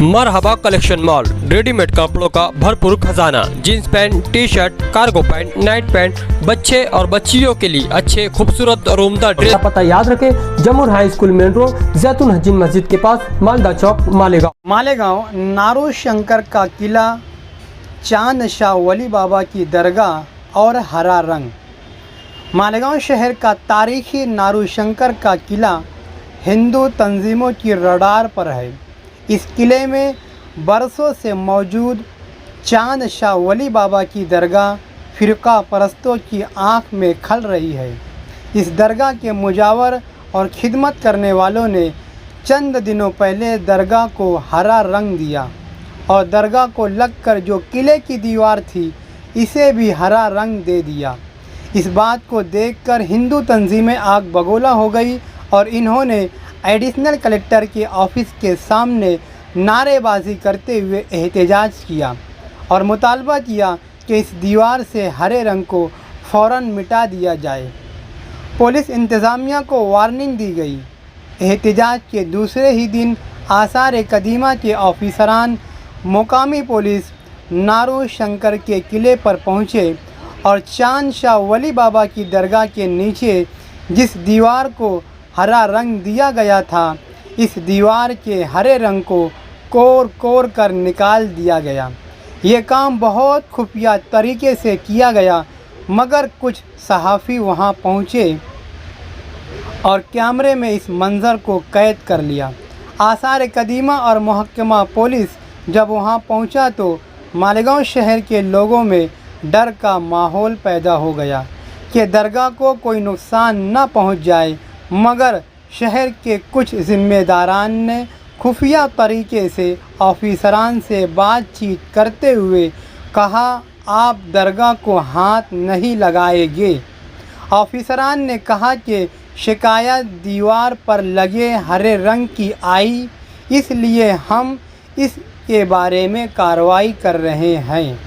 मरहबा collection mall, readymade कपड़ों का भरपूर खजाना, jeans pant, T shirt, cargo pant, night pant, बच्चे और बच्चियों के लिए अच्छे खूबसूरत और उम्दा ड्रेस। पता याद रखे, जमुर हाई स्कूल मेन रोड, जैतून हजीन मस्जिद के पास, मालदा चौक, मालेगांव नारू शंकर का किला, चांद शाह वली बाबा की दरगाह और हरा रंग। मालेगांव शहर का तारीखी नारू शंकर का किला हिंदू तंजीमों की रडार पर है। इस किले में बरसों से मौजूद चांद शाह वली बाबा की दरगाह फ़िरका परस्तों की आँख में खल रही है। इस दरगाह के मुजावर और खिदमत करने वालों ने चंद दिनों पहले दरगाह को हरा रंग दिया और दरगाह को लगकर जो किले की दीवार थी इसे भी हरा रंग दे दिया। इस बात को देखकर हिंदू तंजीमें आग बगोला हो गई और इन्होंने एडिशनल कलेक्टर के ऑफिस के सामने नारेबाजी करते हुए एहतजाज किया और मुतालबा किया कि इस दीवार से हरे रंग को फ़ौरन मिटा दिया जाए। पुलिस इंतज़ामिया को वार्निंग दी गई। एहतजाज के दूसरे ही दिन आसार कदीमा के ऑफिसरान मुकामी पुलिस नारू शंकर के किले पर पहुँचे और चांद शाह वली बाबा की दरगाह के नीचे जिस दीवार को हरा रंग दिया गया था, इस दीवार के हरे रंग को कोर कोर कर निकाल दिया गया। ये काम बहुत खुफिया तरीके से किया गया, मगर कुछ सहाफ़ी वहाँ पहुँचे और कैमरे में इस मंज़र को कैद कर लिया। आसार कदीमा और महकमा पुलिस जब वहाँ पहुँचा तो मालेगांव शहर के लोगों में डर का माहौल पैदा हो गया कि दरगाह को कोई नुकसान न पहुँच जाए, मगर शहर के कुछ ज़िम्मेदारान ने खुफिया तरीके से ऑफिसरान से बातचीत करते हुए कहा, आप दरगाह को हाथ नहीं लगाएंगे। ऑफिसरान ने कहा कि शिकायत दीवार पर लगे हरे रंग की आई, इसलिए हम इसके बारे में कार्रवाई कर रहे हैं।